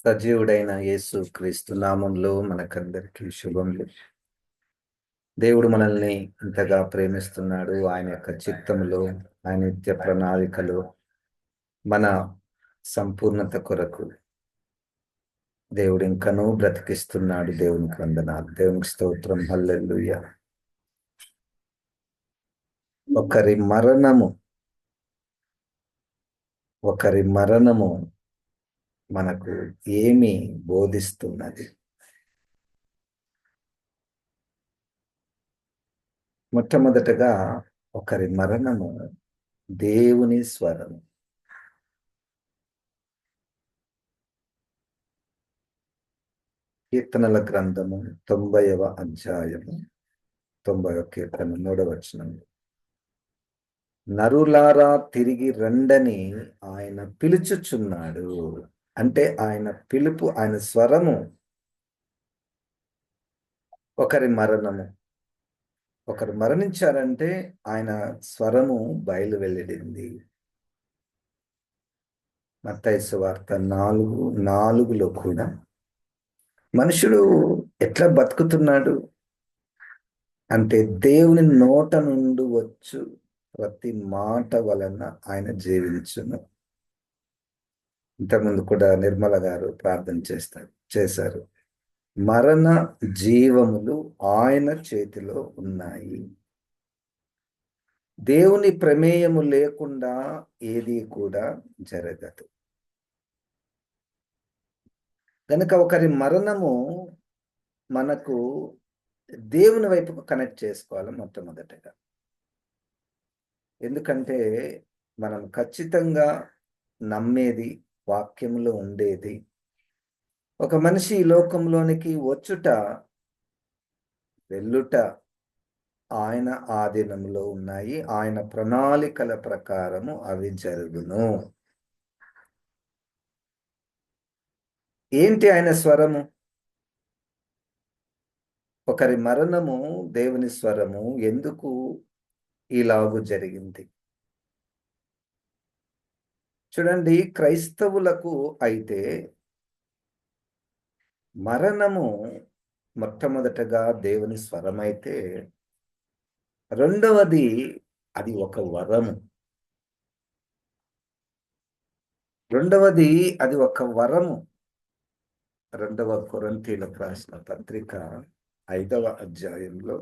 సజీవుడైన యేసు క్రీస్తు నామంలో మనకందరికీ శుభములు. దేవుడు మనల్ని ఇంతగా ప్రేమిస్తున్నాడు. ఆయన యొక్క చిత్తములో, ఆయన నిత్య ప్రణాళికలో మన సంపూర్ణత కొరకు దేవుడు ఇంకనూ బ్రతికిస్తున్నాడు. దేవునికి వందనాలు, దేవునికి స్తోత్రం. హల్లెలూయా. ఒకరి మరణము ఒకరి మరణము మనకు ఏమి బోధిస్తున్నది? మొట్టమొదటగా ఒకరి మరణము దేవుని స్వరము. కీర్తనల గ్రంథము 90వ అధ్యాయము 90వ కీర్తన 3వ వచనం. నరులారా తిరిగి రండని ఆయన పిలుచుచున్నాడు. అంటే ఆయన పిలుపు, ఆయన స్వరము. ఒకరి మరణము, ఒకరు మరణించారంటే ఆయన స్వరము బయలు వెళ్ళింది. మత్తయి సువార్త 4:4లో కూడా మనుషుడు ఎట్లా బతుకుతున్నాడు అంటే దేవుని నోట నుండి వచ్చు ప్రతి మాట వలన ఆయన జీవించును. ఇంతకుముందు కూడా నిర్మల గారు ప్రార్థన చేశారు. మరణ జీవములు ఆయన చేతిలో ఉన్నాయి. దేవుని ప్రమేయము లేకుండా ఏది కూడా జరగదు. కనుక ఒకరి మరణము మనకు దేవుని వైపుకు కనెక్ట్ చేసుకోవాలి మొట్టమొదటగా. ఎందుకంటే మనం ఖచ్చితంగా నమ్మేది, వాక్యంలో ఉండేది, ఒక మనిషి ఈ లోకంలోనికి వచ్చుట వెళ్ళుట ఆయన ఆధీనంలో ఉన్నాయి. ఆయన ప్రణాళికల ప్రకారము అవి జరుగును. ఏంటి ఆయన స్వరము? ఒకరి మరణము దేవుని స్వరము. ఎందుకు ఇలాగు జరిగింది? చూడండి, క్రైస్తవులకు అయితే మరణము మొట్టమొదటగా దేవుని స్వరమైతే, రెండవది అది ఒక వరము. అది ఒక వరము. 2వ కొరింథీయులకు రాసిన పత్రిక 5వ అధ్యాయంలో,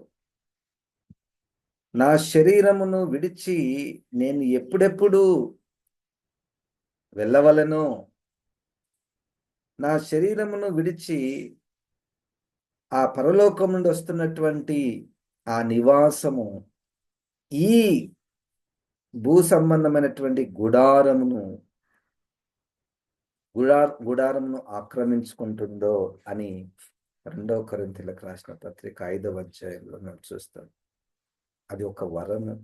నా శరీరమును విడిచి నేను ఎప్పుడెప్పుడు వెళ్ళవలెనో, నా శరీరమును విడిచి ఆ పరలోకం నుండి వస్తున్నటువంటి ఆ నివాసము ఈ భూ సంబంధమైనటువంటి గుడారమును ఆక్రమించుకుంటుందో అని 2వ కొరింథీయులకు రాసిన పత్రిక 5వ అధ్యాయంలో మనం చూస్తాం. అది ఒక వరము.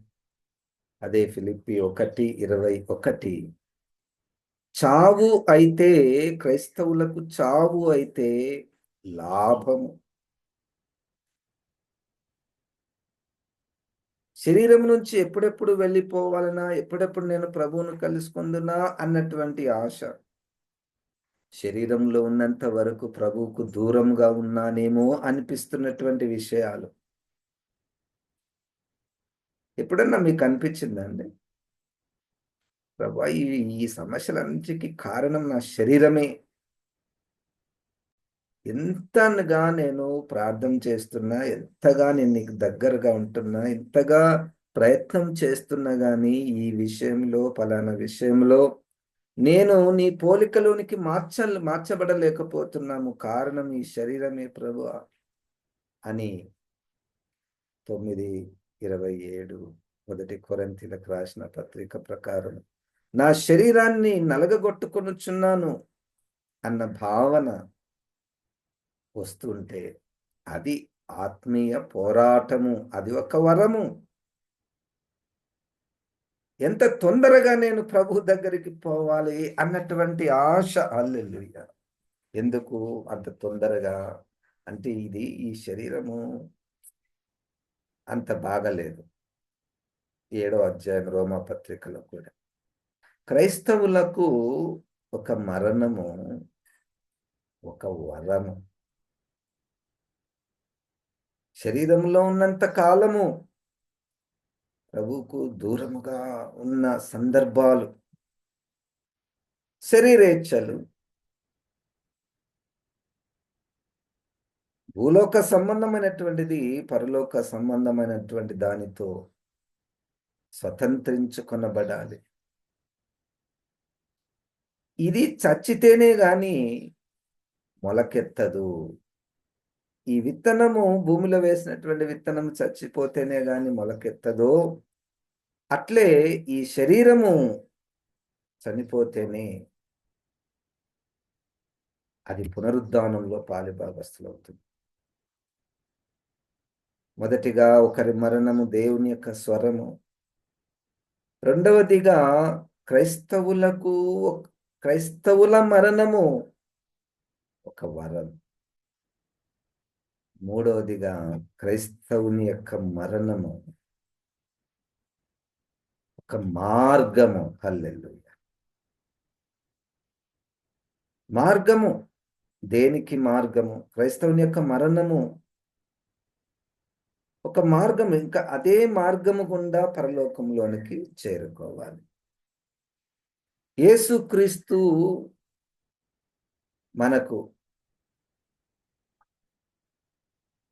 అదే ఫిలిప్పీ 1:21. చావు అయితే, క్రైస్తవులకు చావు అయితే లాభము. శరీరం నుంచి ఎప్పుడెప్పుడు వెళ్ళిపోవాలనా, ఎప్పుడెప్పుడు నేను ప్రభువును కలుసుకుందునా అన్నటువంటి ఆశ. శరీరంలో ఉన్నంత వరకు ప్రభువుకు దూరంగా ఉన్నానేమో అనిపిస్తున్నటువంటి విషయాలు. ఎప్పుడన్నా మీకు అనిపించిందండి, ప్రభువా ఈ సమస్యలన్నిటికీ కారణం నా శరీరమే, ఎంతగా నేను ప్రార్థన చేస్తున్నా, ఎంతగా నేను నీకు దగ్గరగా ఉంటున్నా, ఎంతగా ప్రయత్నం చేస్తున్నా కానీ ఈ విషయంలో, ఫలానా విషయంలో నేను నీ పోలికలోనికి మార్చబడలేకపోతున్నాము, కారణం ఈ శరీరమే ప్రభువా అని 9:27 మొదటి కొరింథీయులకు రాసిన పత్రిక ప్రకారం నా శరీరాన్ని నలగగొట్టుకొనుచున్నాను అన్న భావన వస్తుంటే అది ఆత్మీయ పోరాటము. అది ఒక వరము. ఎంత తొందరగా నేను ప్రభు దగ్గరికి పోవాలి అన్నటువంటి ఆశ. హల్లెలూయా. ఎందుకు అంత తొందరగా అంటే ఈ శరీరము అంత బాగలేదు. 7వ అధ్యాయం రోమా పత్రికలో కూడా క్రైస్తవులకు ఒక మరణము ఒక వరము. శరీరంలో ఉన్నంత కాలము ప్రభువుకు దూరముగా ఉన్న సందర్భాలు, శరీరేచ్ఛలు, భూలోక సంబంధమైనటువంటిది పరలోక సంబంధమైనటువంటి దానితో స్వతంత్రించుకొనబడాలి. ఇది చచ్చితేనే గాని మొలకెత్తదు. ఈ విత్తనము భూమిలో వేసినటువంటి విత్తనం చచ్చిపోతేనే గాని మొలకెత్తదో, అట్లే ఈ శరీరము చనిపోతేనే అది పునరుద్ధానంలో పాలిభాగస్తులవుతుంది. మొదటిగా ఒకరి మరణము దేవుని యొక్క స్వరము. రెండవదిగా క్రైస్తవులకు క్రైస్తవుల మరణము ఒక వరం. మూడవదిగా క్రైస్తవుని యొక్క మరణము ఒక మార్గము. హల్లెలూయా. మార్గము. దేనికి మార్గము? క్రైస్తవుని యొక్క మరణము ఒక మార్గం. ఇంకా అదే మార్గము గుండా పరలోకంలోనికి చేరుకోవాలి. యేసుక్రీస్తు మనకు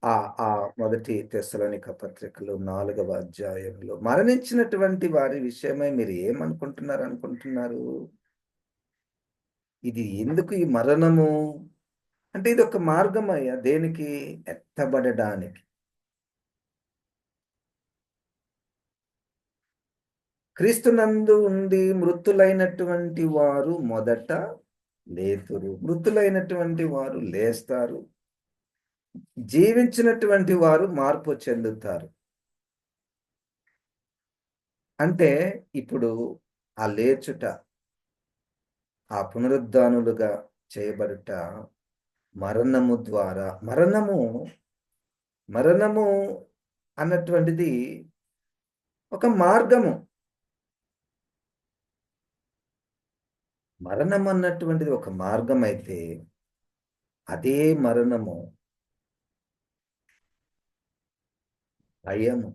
ఆ మొదటి తెస్సలోనిక పత్రికలో 4వ అధ్యాయంలో మరణించినటువంటి వారి విషయమై మీరు ఏమనుకుంటున్నారు? ఇది ఎందుకు ఈ మరణము అంటే ఇది ఒక మార్గమయ్యా. దేనికి? ఎత్తబడడానికి. క్రీస్తునందు ఉండి మృతులైనటువంటి వారు మొదట లేతురు. మృతులైనటువంటి వారు లేస్తారు. జీవించినటువంటి వారు మార్పు చెందుతారు. అంటే ఇప్పుడు ఆ లేచుట, ఆ పునరుద్ధానులుగా చేయబడుట మరణము ద్వారా. మరణము అన్నటువంటిది ఒక మార్గము. మరణం అన్నటువంటిది ఒక మార్గం అయితే అదే మరణము భయము.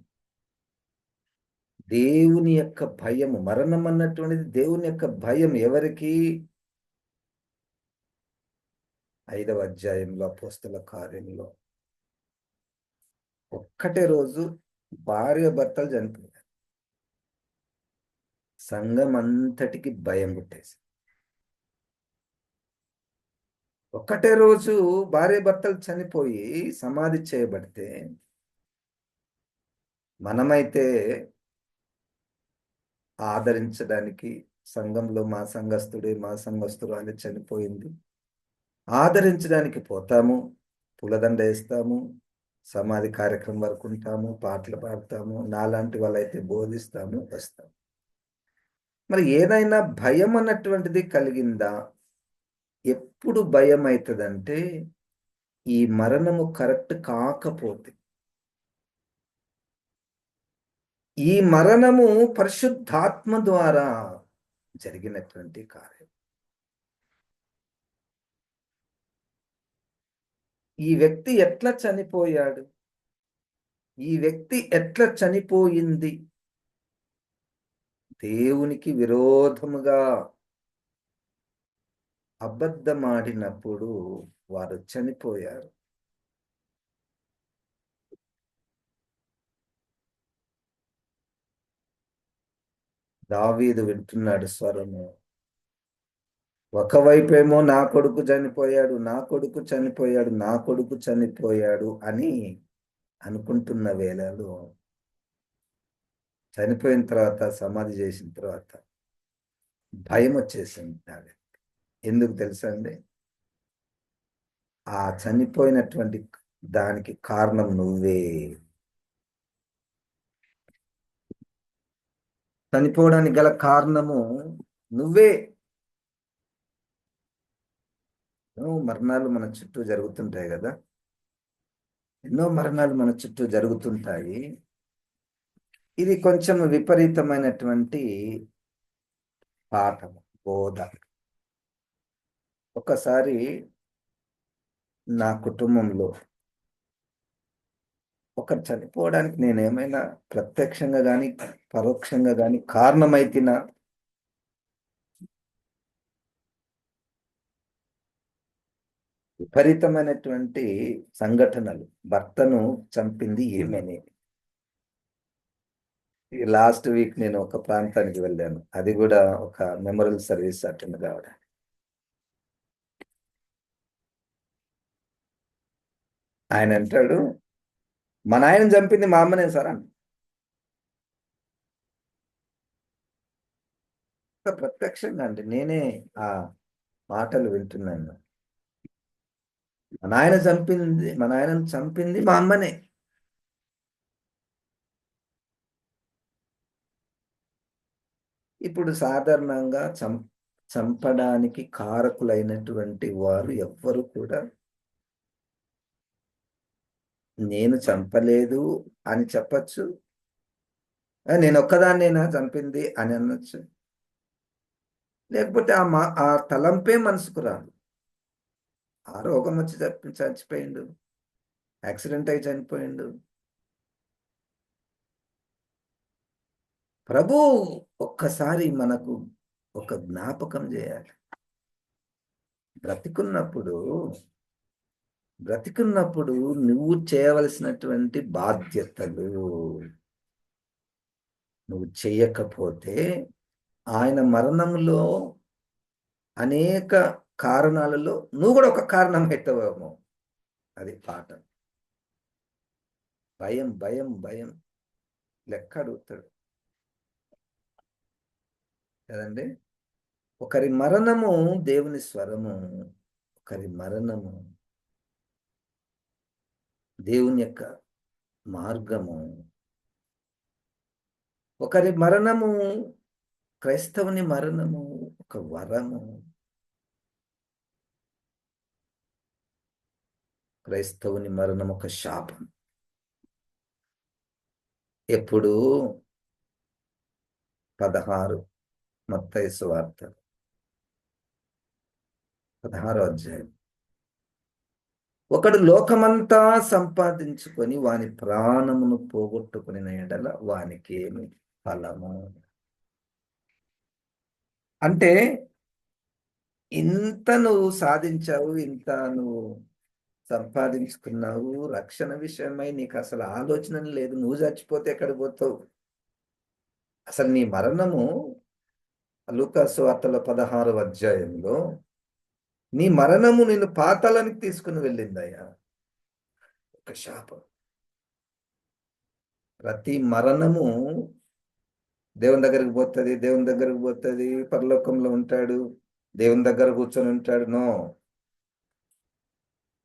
దేవుని యొక్క భయము. మరణం అన్నటువంటిది దేవుని యొక్క భయం. ఎవరికి? 5వ అధ్యాయంలో అపోస్తల కార్యంలో ఒక్కటే రోజు భార్య భర్తలు చనిపోయారు. సంఘం అంతటికి భయం పుట్టేసి ఒక్కటే రోజు భార్య భర్తలు చనిపోయి సమాధి చేయబడితే మనమైతే ఆదరించడానికి సంఘంలో మా సంఘస్థుడు అని చనిపోయింది, ఆదరించడానికి పోతాము, పూలదండ వేస్తాము, సమాధి కార్యక్రమం వరకు ఉంటాము, పాటలు పాడతాము, నాలాంటి వాళ్ళైతే బోధిస్తాము, వస్తాము. మరి ఏదైనా భయం అన్నటువంటిది కలిగిందా? ఎప్పుడు భయం అవుతుందంటే ఈ మరణము కరెక్ట్ కాకపోతే. ఈ మరణము పరిశుద్ధాత్మ ద్వారా జరిగినటువంటి కార్యం. ఈ వ్యక్తి ఎట్లా చనిపోయాడు? ఈ వ్యక్తి ఎట్లా చనిపోయింది? దేవునికి విరోధముగా అబద్ధమాడినప్పుడు వారు చనిపోయారు. దావీదు వింటున్నాడు స్వరము. ఒకవైపేమో నా కొడుకు చనిపోయాడు, నా కొడుకు చనిపోయాడు, నా కొడుకు చనిపోయాడు అని అనుకుంటున్న వేళలో చనిపోయిన తర్వాత, సమాధి చేసిన తర్వాత భయం వచ్చేసింది. ఎందుకు తెలుసా అండి? ఆ చనిపోయినటువంటి దానికి కారణం నువ్వే. చనిపోవడానికి గల కారణము నువ్వే. ఎన్నో మరణాలు మన చుట్టూ జరుగుతుంటాయి కదా. ఎన్నో మరణాలు మన చుట్టూ జరుగుతుంటాయి. ఇది కొంచెం విపరీతమైనటువంటి పాఠము, బోధ. ఒకసారి నా కుటుంబంలో ఒకరు చనిపోవడానికి నేనేమైనా ప్రత్యక్షంగా గాని, పరోక్షంగా గాని కారణమైతినా? విపరీతమైనటువంటి సంఘటనలు. భర్తను చంపింది ఈమెనే. ఈ లాస్ట్ వీక్ నేను ఒక ప్రాంతానికి వెళ్ళాను. అది గూడా ఒక మెమోరియల్ సర్వీస్ అటెండ్ కావడానికి. ఆయనంటాడు, "మా నాయనని చంపింది మా అమ్మనే సార్" అంట. ప్రత్యక్షంగా అండి. నేనే ఆ మాటలు వింటున్నాను. మా నాయనని చంపింది మా అమ్మనే. ఇప్పుడు సాధారణంగా చంపడానికి కారకులైనటువంటి వారు ఎవ్వరు కూడా నేను చంపలేదు అని చెప్పచ్చు. నేనొక్కదాన్నేనా చంపింది అని అనొచ్చు. లేకపోతే ఆ తలంపే మనసుకు రాదు. ఆ రోగమొచ్చి చచ్చిపోయిండు. యాక్సిడెంట్ అయి చనిపోయిండు. ప్రభువు ఒక్కసారి మనకు ఒక జ్ఞాపకం జేయాలి. బ్రతికున్నప్పుడు, బ్రతికున్నప్పుడు నువ్వు చేయవలసినటువంటి బాధ్యతలు నువ్వు చెయ్యకపోతే, ఆయన మరణంలో అనేక కారణాలలో నువ్వు గూడా ఒక కారణం అయితవేమో. అది పాట. భయం, భయం, భయం. లెక్కడుగుతాడు. కదండీ! ఒకరి మరణము దేవుని స్వరము. ఒకరి మరణము దేవుని యొక్క మార్గము. ఒకరి మరణము క్రైస్తవుని మరణము ఒక వరము. క్రైస్తవుని మరణం ఒక శాపం. ఎప్పుడు 16 మత్తయి సువార్త 16వ అధ్యాయం. ఒకడు లోకమంతా సంపాదించుకొని వాని ప్రాణమును పోగొట్టుకొనిన ఎడల వానికేమి ఫలము? అంటే ఇంత నువ్వు సాధించావు, ఇంత నువ్వు సంపాదించుకున్నావు, రక్షణ విషయమై నీకసలు ఆలోచననే లేదు. నువ్వు చచ్చిపోతే ఎక్కడికి పోతావు? అసలు నీ మరణము లూకా సువార్తలో 16వ అధ్యాయంలో నీ మరణము నిన్ను పాతాళానికి తీసుకుని వెళ్ళిందయ్యా. ఒక శాపం. ప్రతి మరణము దేవుని దగ్గరికి పోతది, దేవుని దగ్గరికి పోతది, పరలోకంలో ఉంటాడు, దేవుని దగ్గర కూర్చొని ఉంటాడు. నో!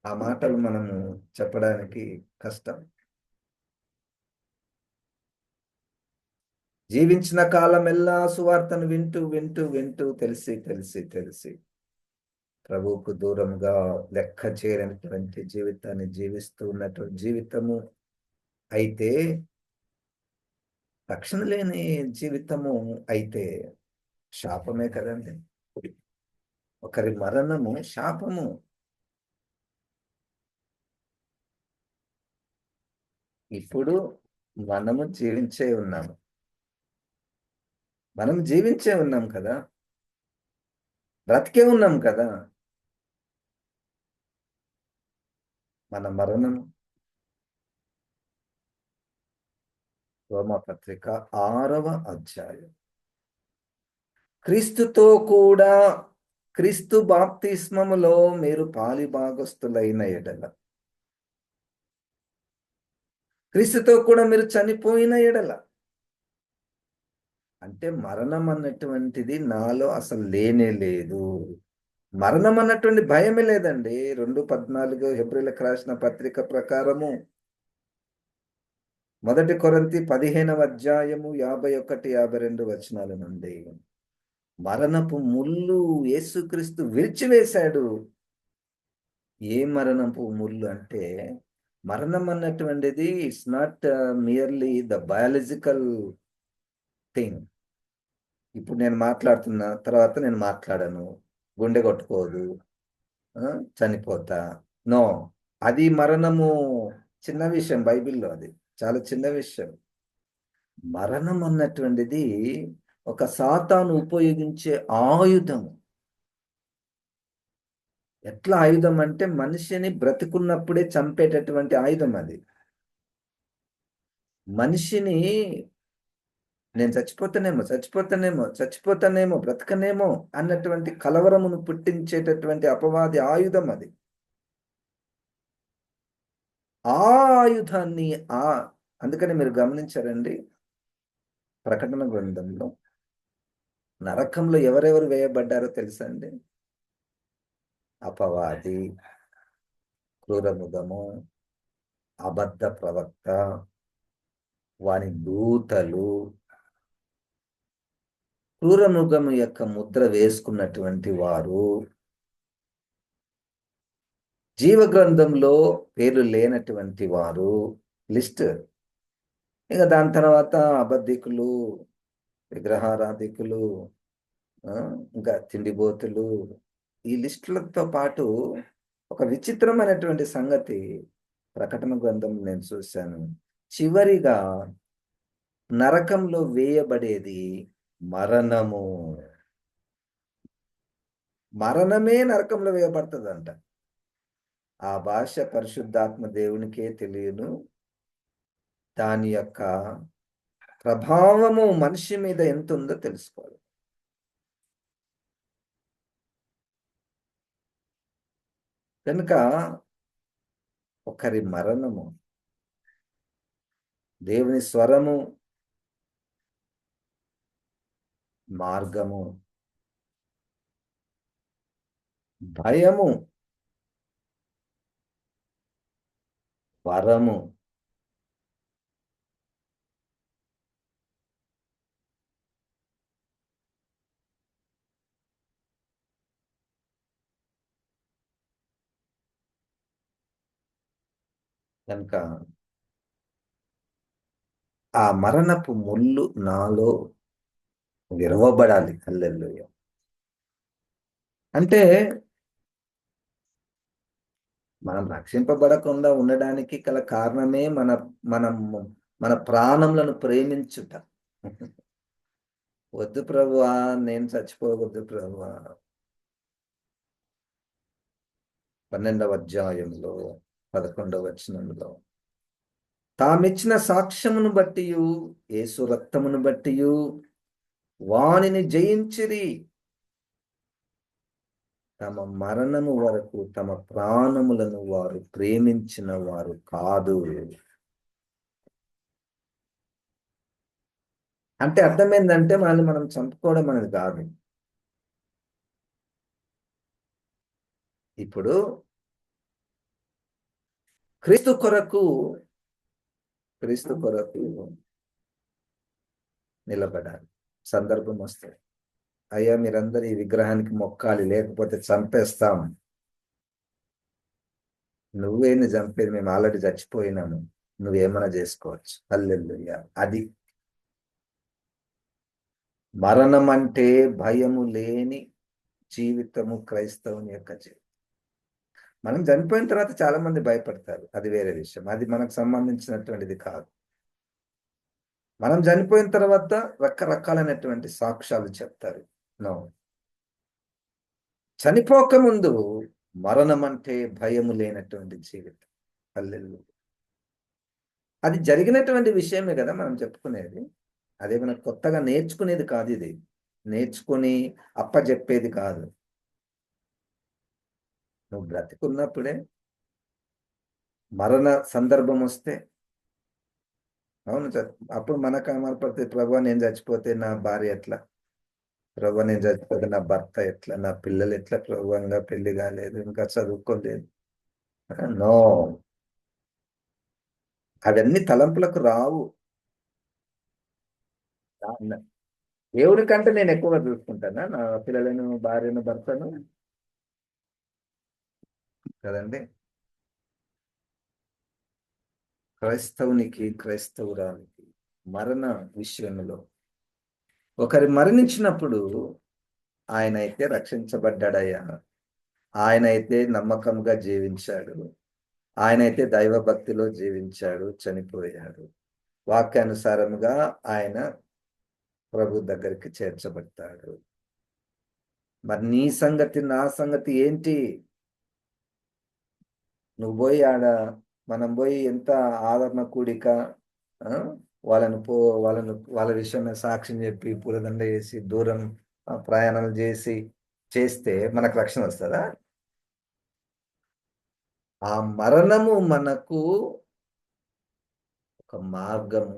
ఆ మాటలు మనము చెప్పడానికి కష్టం. జీవించిన కాలమెల్లా సువార్తను వింటూ, వింటూ, వింటూ తెలిసి, తెలిసి, తెలిసి ప్రభువుకు దూరంగా లెక్క చేయనటువంటి జీవితాన్ని జీవిస్తూ ఉన్నటువంటి జీవితము అయితే, రక్షణ లేని జీవితము అయితే శాపమే కదండీ! ఒకరి మరణము శాపము. ఇప్పుడు మనము జీవించే ఉన్నాము. మనం జీవించే ఉన్నాం కదా! బ్రతికే ఉన్నాం కదా! మన మరణం రోమాపత్రిక 6వ అధ్యాయం. క్రీస్తుతో కూడా క్రీస్తు బాప్తిస్మములో మీరు పాలిభాగస్తులైన ఎడల, క్రీస్తుతో కూడా మీరు చనిపోయిన ఎడల, అంటే మరణం అన్నటువంటిది నాలో అసలు లేనే లేదు. మరణం అన్నటువంటి భయమే లేదండి. 2:14 హెబ్రీయులకు రాసిన పత్రిక ప్రకారము, మొదటి కొరింథీ 15వ అధ్యాయము 51, 52 వచనాల నుండి మరణపు ముల్లు యేసుక్రీస్తు విరిచివేశాడు. ఏ మరణపు ముల్లు అంటే, మరణం అన్నటువంటిది it's not merely the biological thing. ఇప్పుడు నేను మాట్లాడుతున్నా, తర్వాత నేను మాట్లాడను. గుండె కొట్టుకోదు. చనిపోతా. నో. అది మరణము చిన్న విషయం బైబిల్‌లో అది. చాలా చిన్న విషయం. మరణం అన్నటువంటిది ఒక సాతాను ఉపయోగించే ఆయుధం. ఎట్లా ఆయుధం అంటే మనిషిని బ్రతికున్నప్పుడే చంపేటటువంటి ఆయుధం అది. మనిషిని నేను చచ్చిపోతానేమో, చచ్చిపోతానేమో, చచ్చిపోతానేమో, బ్రతకనేమో అన్నటువంటి కలవరమును పుట్టించేటటువంటి అపవాది ఆయుధం అది. ఆ ఆయుధాన్ని ఆ అందుకని మీరు గమనించారండి ప్రకటన గ్రంథంలో నరకంలో ఎవరెవరు వేయబడ్డారో తెలుసా అండి? అపవాది, క్రూరమృగము, అబద్ధ ప్రవక్త, వాని దూతలు, క్రూరమృగము యొక్క ముద్ర వేసుకున్నటువంటి వారు, జీవగ్రంథంలో పేర్లు లేనటువంటి వారు లిస్ట్. ఇక దాని తర్వాత అబద్ధికులు, విగ్రహారాధికులు, ఇంకా తిండిబోతులు, ఈ లిస్టులతో పాటు ఒక విచిత్రమైనటువంటి సంగతి ప్రకటన గ్రంథం నేను చూశాను. చివరిగా నరకంలో వేయబడేది మరణము. మరణమే నరకంలో వేయబడుతుందంట. ఆ భాష పరిశుద్ధాత్మ దేవునికే తెలియను. దాని యొక్క ప్రభావము మనిషి మీద ఎంత ఉందో తెలుసుకోవాలి. కనుక ఒకరి మరణము, దేవుని స్వరము, మార్గము, భయము, వరము, కనుక ఆ మరణపు ముళ్ళు నాలో విరవబడాలి. హల్లెలూయా. అంటే మనం రక్షింపబడకుండా ఉండడానికి గల కారణమే మనం మన ప్రాణములను ప్రేమించుట. వద్దు ప్రభువా, నేను చచ్చిపోవద్దు ప్రభువా. 12వ అధ్యాయంలో 11వ వచనంలో తామిచ్చిన సాక్ష్యమును బట్టియు యేసు రక్తమును బట్టియు వానిని జయించిరి. తమ మరణము వరకు తమ ప్రాణములను వారు ప్రేమించిన వారు కాదు. అంటే అర్థమైందంటే మనల్ని మనం చంపుకోవడం అనేది కాదు. ఇప్పుడు క్రీస్తు కొరకు నిలబడాలి. సందర్భం వస్తే అయ్యా మీరందరూ ఈ విగ్రహానికి మొక్కాలి లేకపోతే చంపేస్తాం. నువ్వేంది చంపేది, మేము ఆల్రెడీ చచ్చిపోయినాము, నువ్వేమన్నా చేసుకోవచ్చు. హల్లెలూయా. అది మరణం అంటే భయము లేని జీవితము క్రైస్తవుని యొక్క జీవితం. మనం చనిపోయిన తర్వాత చాలా మంది భయపడతారు, అది వేరే విషయం. అది మనకు సంబంధించినటువంటిది కాదు. మనం చనిపోయిన తర్వాత రకరకాలైనటువంటి సాక్ష్యాలు చెప్తారు. నో, చనిపోక ముందు మరణం అంటే భయము లేనటువంటి జీవితం. హల్లెలూయా. అది జరిగినటువంటి విషయమే కదా మనం చెప్పుకునేది. అదే మనం కొత్తగా నేర్చుకునేది కాదు. ఇది నేర్చుకొని అప్పజెప్పేది కాదు. నువ్వు బ్రతికున్నప్పుడే మరణ సందర్భం వస్తే అవును అప్పుడు మనకు అమరపడితే, ప్రభువా నేను చచ్చిపోతే నా భార్య ఎట్లా, ప్రభువా నేను చచ్చిపోతే నా భర్త ఎట్లా, నా పిల్లలు ఎట్లా, ప్రభువా ఇంకా పెళ్లి కాలేదు, ఇంకా చదువుకోలేదు. నో, అవన్నీ తలంపులకు రావు. దేవుడి కంటే నేను ఎక్కువగా చూసుకుంటానా నా పిల్లలను, భార్యను, భర్తను? కదండి. క్రైస్తవురానికి మరణ విషయంలో ఒకరి మరణించినప్పుడు ఆయన అయితే రక్షించబడ్డాడయ్యా. ఆయనైతే నమ్మకంగా జీవించాడు. ఆయనైతే దైవభక్తిలో జీవించాడు, చనిపోయాడు. వాక్యానుసారముగా ఆయన ప్రభు దగ్గరికి చేర్చబడతాడు. మరి నీ సంగతి, నా సంగతి ఏంటి? నువ్వు బోయి మనం బోయి ఎంత ఆదరణ కూడిక, ఆ! వాళ్ళని పో వాళ్ళను వాళ్ళ విషయమే సాక్ష్యం జెప్పి, పూలదండ ఏసి, దూరం ప్రయాణాలు చేస్తే మనకు రక్షణ వస్తదా? ఆ మరణము మనకు ఒక మార్గము,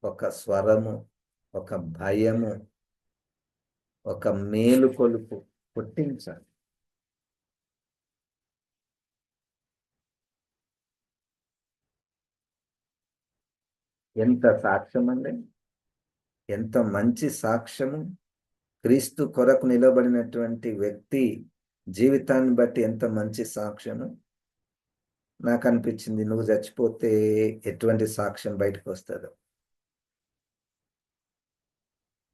ఒక స్వరము, ఒక భయము, ఒక మేలుకొలుపు పుట్టించాలి. ఎంత సాక్ష్యమండి! ఎంత మంచి సాక్ష్యము! క్రీస్తు కొరకు నిలబడినటువంటి వ్యక్తి జీవితాన్ని బట్టి ఎంత మంచి సాక్ష్యము! నాకనిపించింది నువ్వు చచ్చిపోతే ఎటువంటి సాక్ష్యం బయటకొస్తదో.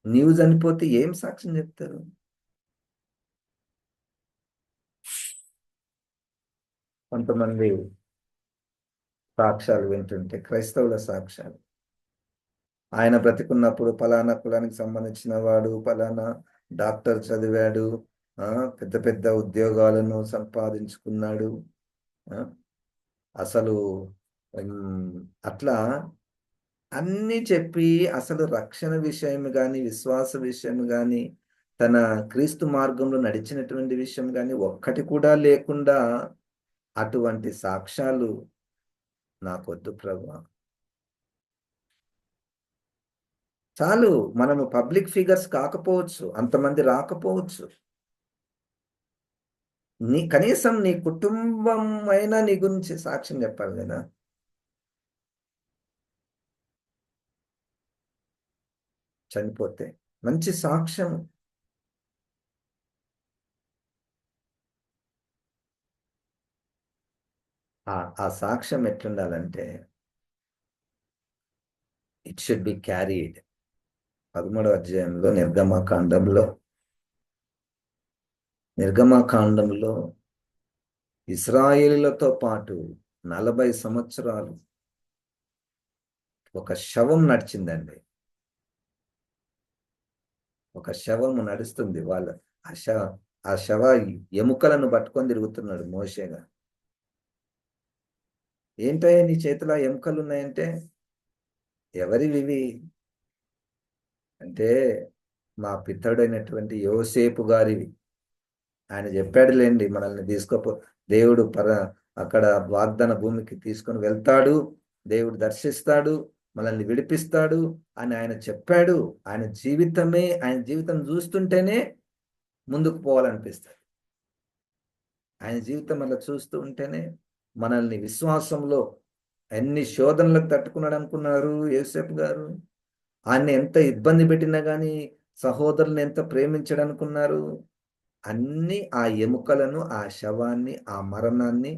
నీవు చనిపోతే ఏం సాక్ష్యం చెప్తారు? కొంతమంది సాక్ష్యాలు వింటుంటే క్రైస్తవుల సాక్ష్యాలు. ఆయన బ్రతికున్నప్పుడు పలానా కులానికి సంబంధించిన వాడు, పలానా డాక్టర్ చదివాడు, ఆ! పెద్ద పెద్ద ఉద్యోగాలను సంపాదించుకున్నాడు. ఆ! అసలు హ్మ్. అట్లా అన్నీ చెప్పి అసలు రక్షణ విషయం గాని, విశ్వాస విషయం గాని, తన క్రీస్తు మార్గంలో నడిచినటువంటి విషయం గాని ఒక్కటి కూడా లేకుండా అటువంటి సాక్ష్యాలు నాకొద్దు ప్రభా! చాలు మనము పబ్లిక్ ఫిగర్స్ కాకపోవచ్చు. అంతమంది రాకపోవచ్చు. కనీసం నీ కుటుంబం అయినా నీ గురించి సాక్ష్యం చెప్పాలి గదా! చనిపోతే. మంచి సాక్ష్యం. ఆ సాక్ష్యం ఎట్లుండాలంటే ఇట్ షుడ్ బి క్యారీడ్. 13వ అధ్యాయంలో నిర్గమకాండంలో ఇశ్రాయేలీయులతో పాటు 40 సంవత్సరాలు ఒక శవం నడిచిందండి. ఒక శవము నడుస్తుంది. ఆ శ ఆ శవ ఎముకలను పట్టుకొని తిరుగుతున్నాడు మోషేగా. "ఏంటయ్యా నీ చేతిలో ఆ ఎముకలున్నాయంటే?" "ఎవరివివి?" అంటే, "మా పితరుడైనటువంటి యోసేపు గారివి." ఆయన చెప్పాడులెండి మనల్ని దేవుడు అక్కడ వాగ్దాన భూమికి తీసుకొని వెళ్తాడు. దేవుడు దర్శిస్తాడు. మనల్ని విడిపిస్తాడు అని ఆయన చెప్పాడు. ఆయన జీవితం చూస్తుంటేనే ముందుకు పోవాలనిపిస్తది. ఆయన జీవితం అలా చూస్తూ ఉంటేనే మనల్ని విశ్వాసంలో ఎన్ని శోధనలకు తట్టుకున్నాడనుకున్నారు యోసేపు గారు? ఆయన్ని ఎంత ఇబ్బంది పెట్టినా గాని సహోదరుల్ని ఎంత ప్రేమించాడనుకున్నారు? అన్నీ ఆ ఎముకలను, ఆ శవాన్ని, ఆ మరణాన్ని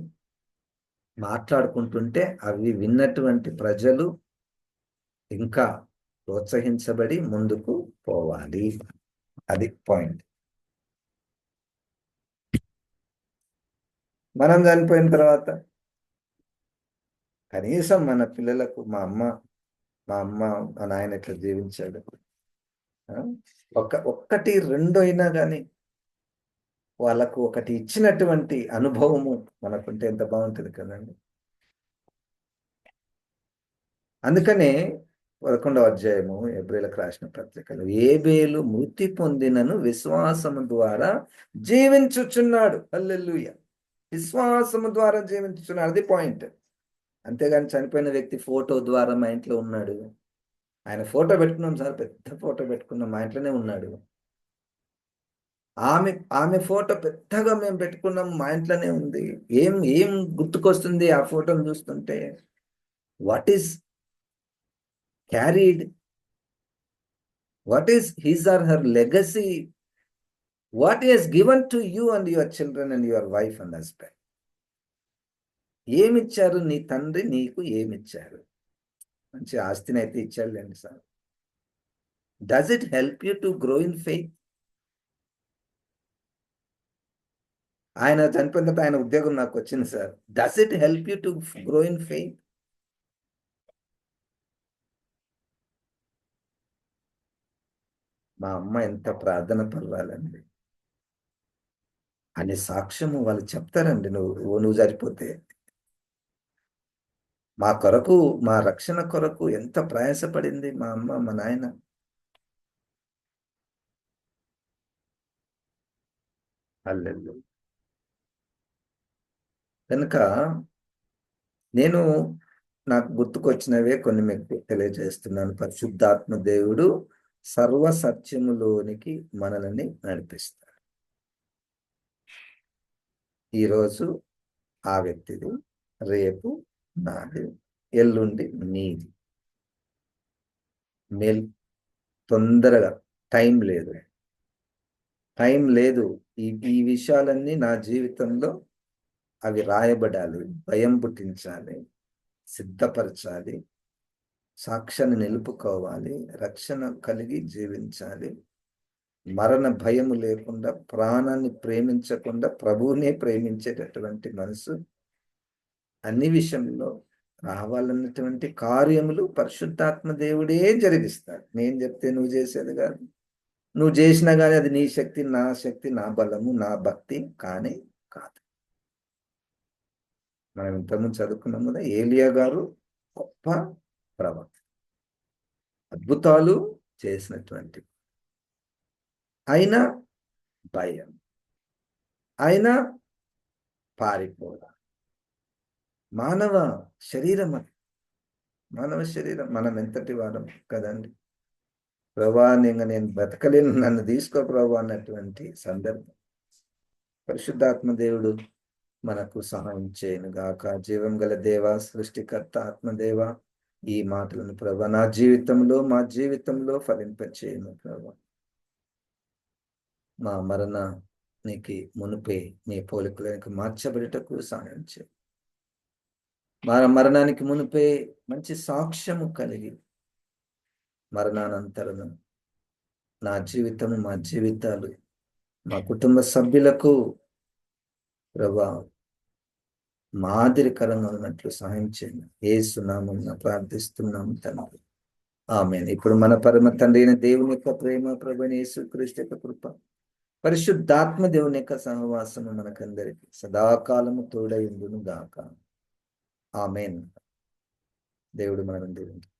మాట్లాడుకుంటుంటే అవి విన్నటువంటి ప్రజలు ఇంకా ప్రోత్సహించబడి ముందుకు పోవాలి. అది పాయింట్. మనం చనిపోయిన తర్వాత కనీసం మన పిల్లలకు మా అమ్మ, మా నాయన ఇట్లా జీవించాడు. ఆ! ఒక్కటి, 2 అయినా గాని వాళ్ళకు ఒకటి ఇచ్చినటువంటి అనుభవము మనకుంటే ఎంత బావుంటది కదండీ! అందుకనే 11వ అధ్యాయము హెబ్రీయులకు రాసిన పత్రికలో ఏబేలు మృతి పొందినను విశ్వాసము ద్వారా జీవించుచున్నాడు. హల్లెలూయా! విశ్వాసము ద్వారా జీవించుచున్నాడు. అది పాయింట్. అంతేగాని చనిపోయిన వ్యక్తి ఫోటో ద్వారా మా ఇంట్లో ఉన్నాడు. ఆయన ఫోటో పెట్టుకున్నాం సార్. పెద్ద ఫోటో పెట్టుకున్నాం. మా ఇంట్లోనే ఉన్నాడు. ఆమె ఆమె ఫోటో పెద్దగా మేము పెట్టుకున్నాం. మా ఇంట్లోనే ఉంది. ఏం ఏం గుర్తుకొస్తుంది ఆ ఫోటోని చూస్తుంటే? What is carried? What is his or her legacy? What he has given to you and your children and your wife and husband? ఏమిచ్చారు నీ తండ్రి నీకు ఏమిచ్చారు? మంచి ఆస్తినైతే ఇచ్చాడులెండి sir. Does it help you to grow in faith? ఆయన చనిపోయిన తర్వాత ఆయన ఉద్యోగం నాకు వచ్చింది sir. Does it help you to grow in faith? మా అమ్మ ఎంత ప్రార్థన పర్వాలండి అనే సాక్ష్యము వాళ్ళు చెప్తారండి. నువ్వు సరిపోతే మా కొరకు, మా రక్షణ కొరకు ఎంత ప్రయాసపడింది మా అమ్మ మా నాయన. హల్లెలూయా. కనుక నేను నాకు గుర్తుకొచ్చినవే కొన్ని మీకు తెలియజేస్తున్నాను. పరిశుద్ధాత్మ దేవుడు సర్వ సత్యములోనికి మనల్ని నడిపిస్తాడు. ఈరోజు ఆ వ్యక్తిది, రేపు నాది, ఎల్లుండి నీది. మేల్ తొందరగా టైం లేదు. టైం లేదు. ఈ ఈ విషయాలన్నీ నా జీవితంలో అవి రాయబడాలి, భయం పుట్టించాలి, సిద్ధపరచాలి, సాక్ష్యాన్ని నిలుపుకోవాలి, రక్షణ కలిగి జీవించాలి, మరణ భయము లేకుండా, ప్రాణాన్ని ప్రేమించకుండా ప్రభువునే ప్రేమించేటటువంటి మనసు అన్ని విషయంలో రావాలన్నటువంటి కార్యములు పరిశుద్ధాత్మ దేవుడే జరిగిస్తాడు. నేను చెప్తే నువ్వు చేసేది కాదు. నువ్వు చేసినా కానీ అది నీ శక్తి, నా బలము, నా భక్తి కానీ కాదు. మనం ఇంతకుముందు చదువుకున్నాం కదా, ఏలియా గారు గొప్ప ప్రవక్త, అద్భుతాలు చేసినటువంటి, అయినా భయం, అయినా పారిపోవడం. మానవ శరీరం అది. మానవ శరీరం. మనం ఎంతటి వారం కదండి. ప్రభా నేను బ్రతకలేను, నన్ను తీసుకో ప్రభా అన్నటువంటి సందర్భం. పరిశుద్ధాత్మ దేవుడు మనకు సహాయం చేయను గాక. జీవం గల దేవ, సృష్టికర్త ఆత్మదేవ, ఈ మాటలను ప్రభా నా జీవితంలో, మా జీవితంలో ఫలింపచేయను ప్రభా. మా మరణానికి మునిపే నీ పోలికలకు మార్చబడటకు సహాయం చేయి. మా మరణానికి మునిపే మంచి సాక్ష్యము కలిగి, మరణానంతరం నా జీవితము, మా జీవితాలు, మా కుటుంబ సభ్యులకు ప్రభా మాదిరికరంగా ఉన్నట్లు సహాయం చేయండి. యేసు నామమున ప్రార్థిస్తున్నాము తండ్రి. ఆమేన్. ఇప్పుడు మన పరమ తండ్రి అయిన దేవుని యొక్క ప్రేమ, ప్రభువైన యేసుక్రీస్తు యొక్క కృప, పరిశుద్ధాత్మ దేవుని యొక్క సహవాసము మనకందరికి సదాకాలము తోడై ఉండును గాక. ఆమేన్. దేవుడు మనల్ని దీవించును.